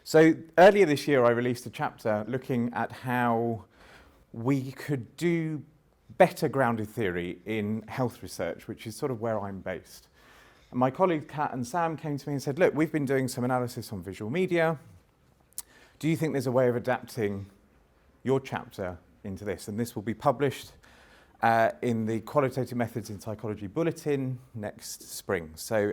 So earlier this year, I released a chapter looking at how we could do better grounded theory in health research, which is sort of where I'm based. And my colleagues Kat and Sam came to me and said, look, we've been doing some analysis on visual media. Do you think there's a way of adapting your chapter into this? And this will be published in the Qualitative Methods in Psychology Bulletin next spring. So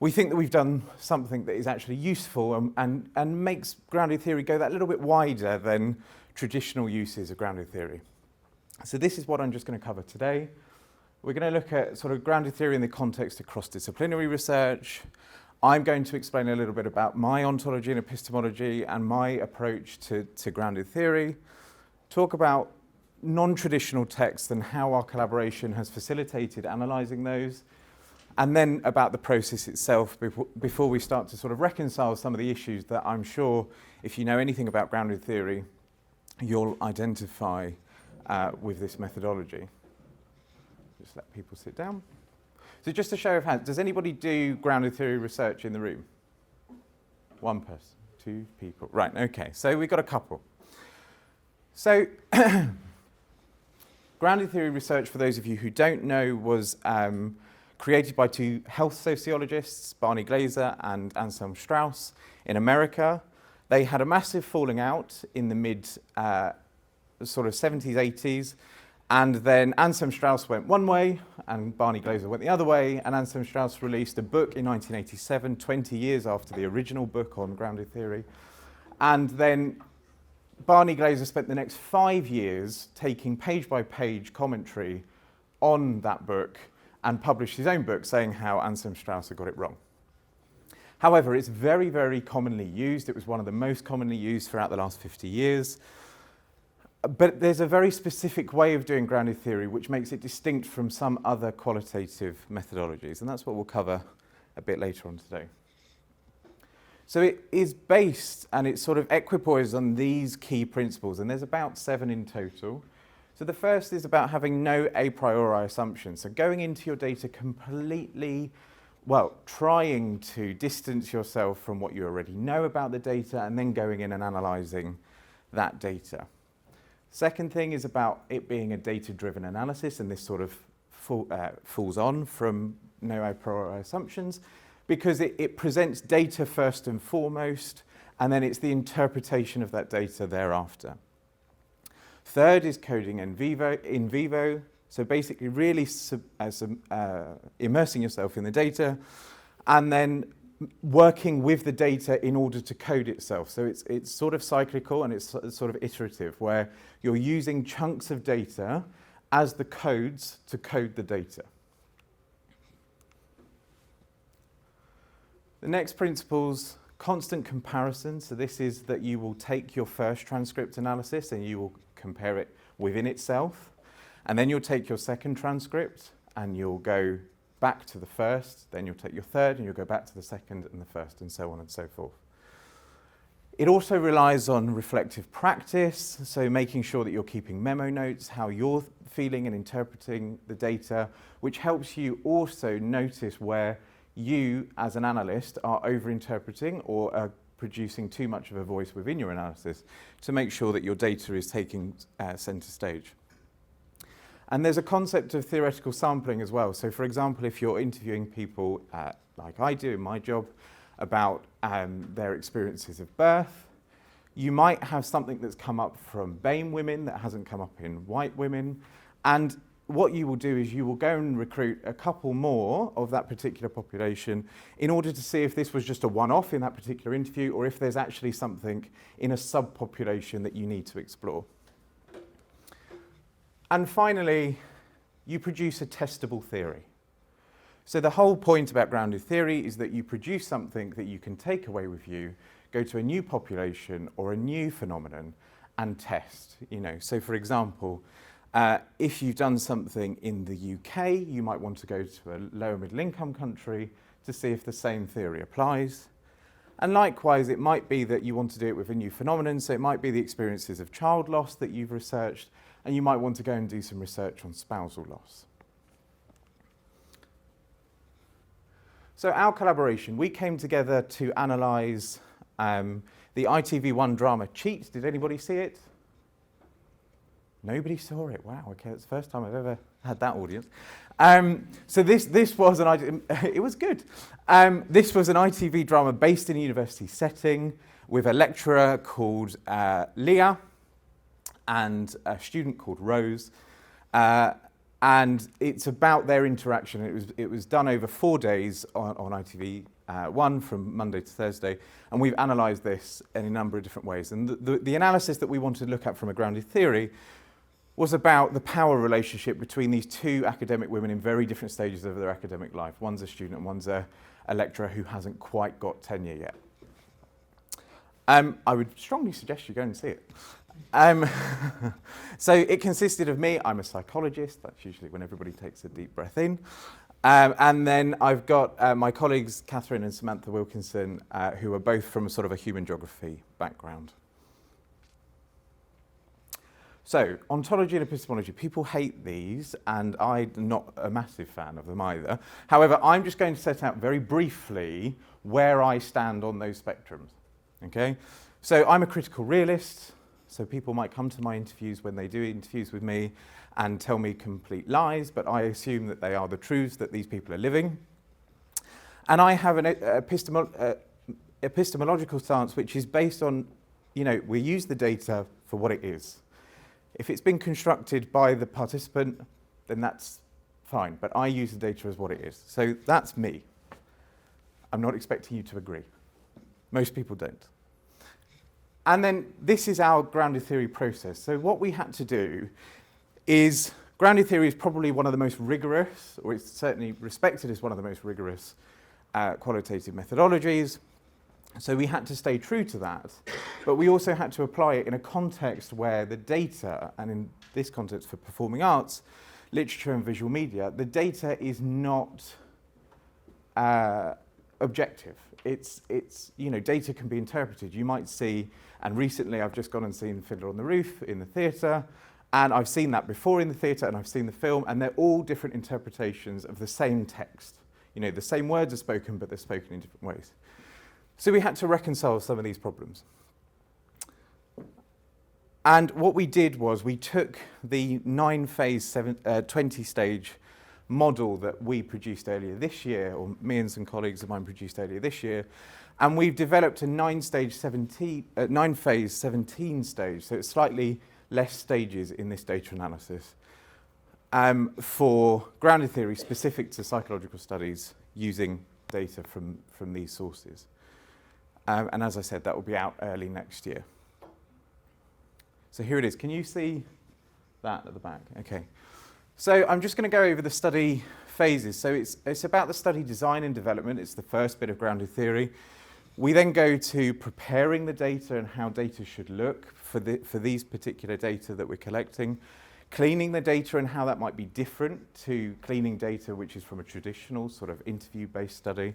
we think that we've done something that is actually useful and makes grounded theory go that little bit wider than traditional uses of grounded theory. So this is what I'm just going to cover today. We're going to look at sort of grounded theory in the context of cross-disciplinary research. I'm going to explain a little bit about my ontology and epistemology and my approach to grounded theory. Talk about non-traditional texts and how our collaboration has facilitated analysing those. And then about the process itself before we start to sort of reconcile some of the issues that I'm sure, if you know anything about grounded theory, you'll identify with this methodology. Just let people sit down. So just a show of hands, does anybody do grounded theory research in the room? One person, two people. Right, okay, so we've got a couple. So grounded theory research, for those of you who don't know, was created by two health sociologists, Barney Glaser and Anselm Strauss, in America. They had a massive falling out in the mid sort of 70s, 80s, and then Anselm Strauss went one way and Barney Glaser went the other way, and Anselm Strauss released a book in 1987, 20 years after the original book on grounded theory. And then Barney Glaser spent the next 5 years taking page-by-page commentary on that book and published his own book saying how Anselm Strauss had got it wrong. However, it's very, very commonly used. It was one of the most commonly used throughout the last 50 years. But there's a very specific way of doing grounded theory which makes it distinct from some other qualitative methodologies, and that's what we'll cover a bit later on today. So it is based and it's sort of equipoised on these key principles, and there's about 7 in total. So the first is about having no a priori assumptions. So going into your data completely, trying to distance yourself from what you already know about the data and then going in and analysing that data. Second thing is about it being a data-driven analysis, and this sort of falls on from no a priori assumptions because it presents data first and foremost, and then it's the interpretation of that data thereafter. Third is coding in vivo, so basically really immersing yourself in the data and then working with the data in order to code itself. So it's sort of cyclical and it's sort of iterative, where you're using chunks of data as the codes to code the data. The next principle's constant comparison. So this is that you will take your first transcript analysis and you will compare it within itself, and then you'll take your second transcript and you'll go back to the first, then you'll take your third and you'll go back to the second and the first, and so on and so forth. It also relies on reflective practice, so making sure that you're keeping memo notes, how you're feeling and interpreting the data, which helps you also notice where you as an analyst are over-interpreting or are producing too much of a voice within your analysis to make sure that your data is taking centre stage. And there's a concept of theoretical sampling as well. So for example, if you're interviewing people, like I do in my job, about their experiences of birth, you might have something that's come up from BAME women that hasn't come up in white women, and what you will do is you will go and recruit a couple more of that particular population in order to see if this was just a one-off in that particular interview or if there's actually something in a subpopulation that you need to explore. And finally, you produce a testable theory. So the whole point about grounded theory is that you produce something that you can take away with you, go to a new population or a new phenomenon and test. So for example, if you've done something in the UK, you might want to go to a lower middle income country to see if the same theory applies. And likewise, it might be that you want to do it with a new phenomenon, so it might be the experiences of child loss that you've researched, and you might want to go and do some research on spousal loss. So our collaboration, we came together to analyse The ITV Drama Cheaters, did anybody see it? Nobody saw it. Wow, okay, that's the first time I've ever had that audience. So this was it was good. This was an ITV drama based in a university setting with a lecturer called Leah and a student called Rose. And it's about their interaction. It was done over 4 days on ITV One from Monday to Thursday, and we've analysed this in a number of different ways. And the analysis that we wanted to look at from a grounded theory was about the power relationship between these two academic women in very different stages of their academic life. One's a student and one's a lecturer who hasn't quite got tenure yet. I would strongly suggest you go and see it. So it consisted of me. I'm a psychologist. That's usually when everybody takes a deep breath in. And then I've got my colleagues, Catherine and Samantha Wilkinson, who are both from sort of a human geography background. So, ontology and epistemology, people hate these, and I'm not a massive fan of them either. However, I'm just going to set out very briefly where I stand on those spectrums. Okay? So, I'm a critical realist, so people might come to my interviews when they do interviews with me and tell me complete lies, but I assume that they are the truths that these people are living. And I have an epistemological stance which is based on, we use the data for what it is. If it's been constructed by the participant, then that's fine, but I use the data as what it is. So that's me. I'm not expecting you to agree. Most people don't. And then this is our grounded theory process. So what we had to do is, grounded theory is probably one of the most rigorous, or it's certainly respected as one of the most rigorous qualitative methodologies. So we had to stay true to that, but we also had to apply it in a context where the data, and in this context for performing arts, literature and visual media, the data is not objective. It's data can be interpreted. You might see, and recently I've just gone and seen Fiddler on the Roof in the theatre, and I've seen that before in the theatre, and I've seen the film, and they're all different interpretations of the same text. The same words are spoken, but they're spoken in different ways. So we had to reconcile some of these problems. And what we did was we took the 9-phase, 20-stage model that we produced earlier this year, or me and some colleagues of mine produced earlier this year, and we've developed a 9-phase, 17-stage, so it's slightly less stages in this data analysis, for grounded theory specific to psychological studies using data from these sources. And as I said, that will be out early next year. So here it is. Can you see that at the back? Okay. So I'm just going to go over the study phases. So it's about the study design and development. It's the first bit of grounded theory. We then go to preparing the data and how data should look for these particular data that we're collecting. Cleaning the data and how that might be different to cleaning data which is from a traditional sort of interview-based study.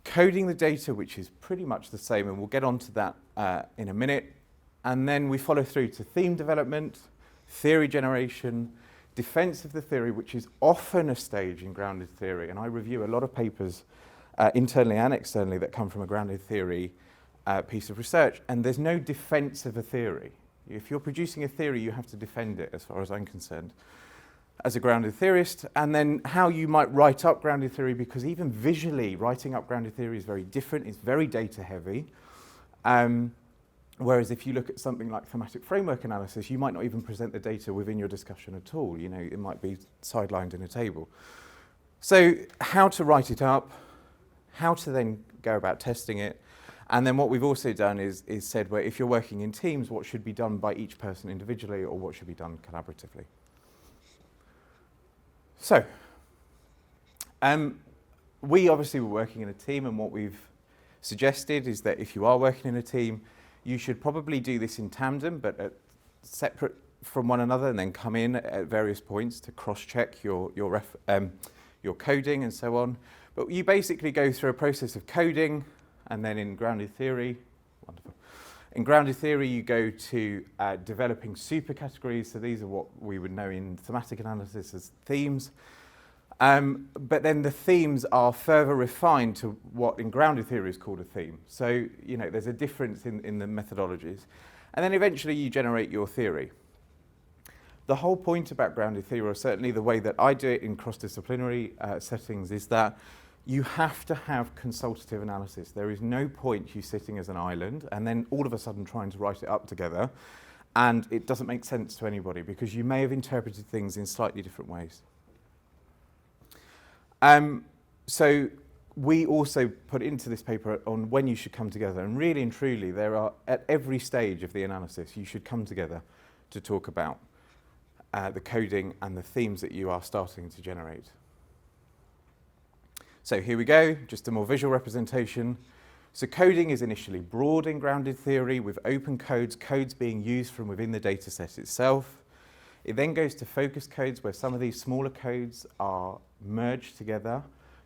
Coding the data, which is pretty much the same, and we'll get onto that in a minute. And then we follow through to theme development, theory generation, defense of the theory, which is often a stage in grounded theory. And I review a lot of papers internally and externally that come from a grounded theory piece of research. And there's no defense of a theory. If you're producing a theory, you have to defend it, as far as I'm concerned, as a grounded theorist. And then how you might write up grounded theory, because even visually, writing up grounded theory is very different. It's very data heavy. Whereas if you look at something like thematic framework analysis, you might not even present the data within your discussion at all. It might be sidelined in a table. So how to write it up, how to then go about testing it. And then what we've also done is said, where if you're working in teams, what should be done by each person individually or what should be done collaboratively. So, we obviously were working in a team, and what we've suggested is that if you are working in a team, you should probably do this in tandem, but separate from one another, and then come in at various points to cross-check your coding and so on. But you basically go through a process of coding, and then in grounded theory, wonderful. In grounded theory, you go to developing supercategories. So these are what we would know in thematic analysis as themes. But then the themes are further refined to what in grounded theory is called a theme. So, you know, there's a difference in the methodologies. And then eventually you generate your theory. The whole point about grounded theory, or certainly the way that I do it in cross-disciplinary settings, is that you have to have consultative analysis. There is no point you sitting as an island and then all of a sudden trying to write it up together, and it doesn't make sense to anybody because you may have interpreted things in slightly different ways. So we also put into this paper on when you should come together, and really and truly there are, at every stage of the analysis, you should come together to talk about the coding and the themes that you are starting to generate. So here we go, just a more visual representation. So coding is initially broad in grounded theory with open codes, codes being used from within the data set itself. It then goes to focus codes where some of these smaller codes are merged together.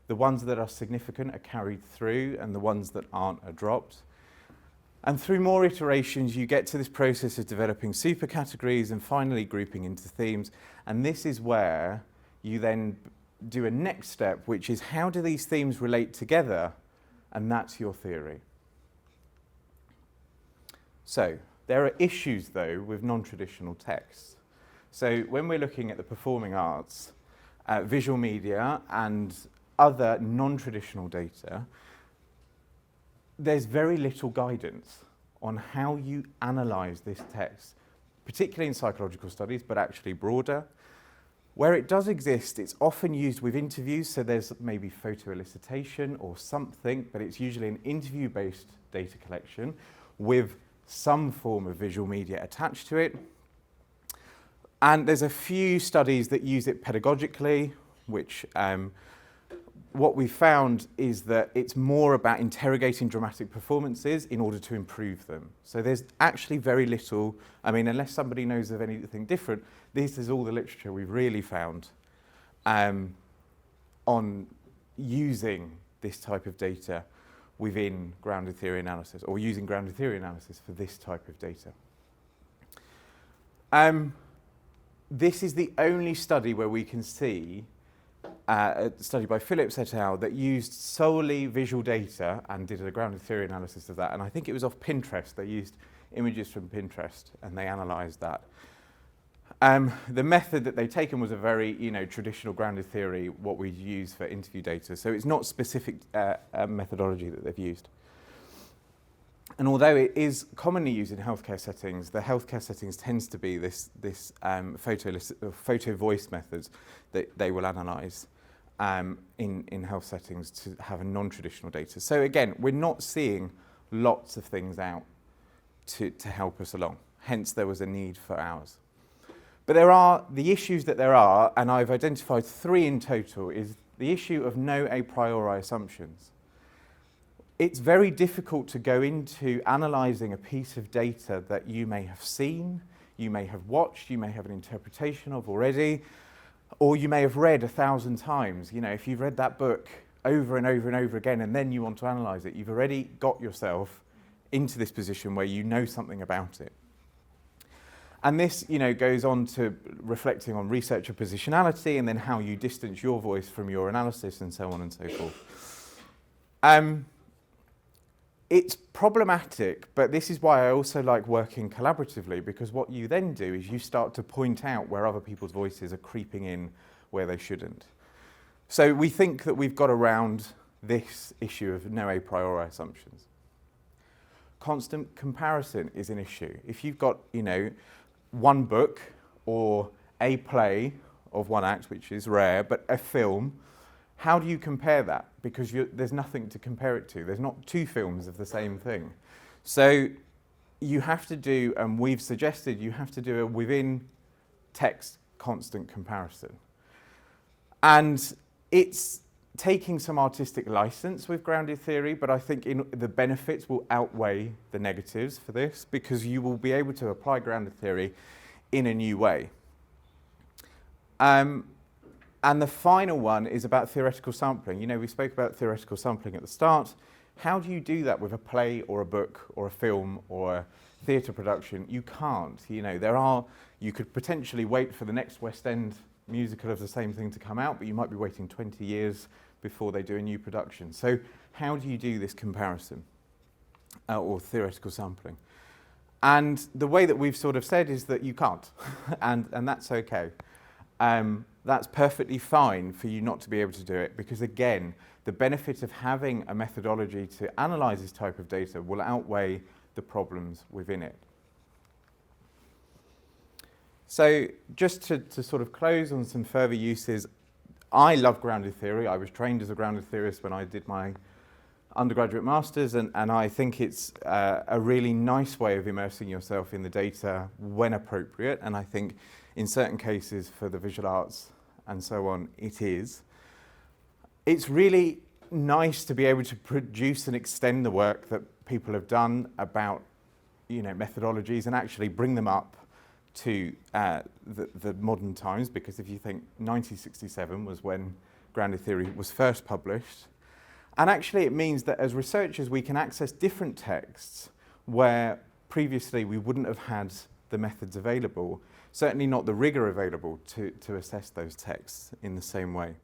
The ones that are significant are carried through and the ones that aren't are dropped. And through more iterations, you get to this process of developing supercategories and finally grouping into themes. And this is where you then do a next step, which is how do these themes relate together? And that's your theory. So there are issues, though, with non-traditional texts. So when we're looking at the performing arts, visual media and other non-traditional data, there's very little guidance on how you analyse this text, particularly in psychological studies, but actually broader. Where it does exist, it's often used with interviews, so there's maybe photo elicitation or something, but it's usually an interview-based data collection with some form of visual media attached to it. And there's a few studies that use it pedagogically, which what we found is that it's more about interrogating dramatic performances in order to improve them. So there's actually very little, I mean, unless somebody knows of anything different, this is all the literature we've really found on using this type of data within grounded theory analysis, or using grounded theory analysis for this type of data. This is the only study where we can see a study by Phillips et al. That used solely visual data and did a grounded theory analysis of that. And I think it was off Pinterest. They used images from Pinterest and they analysed that. The method that they'd taken was a very, traditional grounded theory, what we use for interview data. So it's not specific methodology that they've used. And although it is commonly used in healthcare settings, the healthcare settings tends to be this photo voice methods that they will analyse in health settings to have a non-traditional data. So again, we're not seeing lots of things out to help us along. Hence, there was a need for ours. But there are the issues that there are, and I've identified 3 in total, is the issue of no a priori assumptions. It's very difficult to go into analysing a piece of data that you may have seen, you may have watched, you may have an interpretation of already, or you may have read 1,000 times. If you've read that book over and over and over again and then you want to analyse it, you've already got yourself into this position where you know something about it. And this, goes on to reflecting on researcher positionality and then how you distance your voice from your analysis and so on and so forth. It's problematic, but this is why I also like working collaboratively, because what you then do is you start to point out where other people's voices are creeping in where they shouldn't. So we think that we've got around this issue of no a priori assumptions. Constant comparison is an issue. If you've got, one book or a play of one act, which is rare, but a film, how do you compare that? Because there's nothing to compare it to. There's not 2 films of the same thing. So you have to do, and we've suggested you have to do a within text constant comparison. And it's taking some artistic license with grounded theory, but I think the benefits will outweigh the negatives for this, because you will be able to apply grounded theory in a new way. And the final one is about theoretical sampling. We spoke about theoretical sampling at the start. How do you do that with a play or a book or a film or a theatre production? You can't. You could potentially wait for the next West End musical of the same thing to come out, but you might be waiting 20 years before they do a new production. So how do you do this comparison or theoretical sampling? And the way that we've sort of said is that you can't, and that's okay. That's perfectly fine for you not to be able to do it, because again, the benefit of having a methodology to analyse this type of data will outweigh the problems within it. So just to sort of close on some further uses, I love grounded theory. I was trained as a grounded theorist when I did my undergraduate masters, and I think it's a really nice way of immersing yourself in the data when appropriate, and I think in certain cases for the visual arts and so on, it is. It's really nice to be able to produce and extend the work that people have done about, methodologies and actually bring them up to the modern times, because if you think 1967 was when grounded theory was first published. And actually it means that as researchers we can access different texts where previously we wouldn't have had the methods available, certainly not the rigour available to assess those texts in the same way.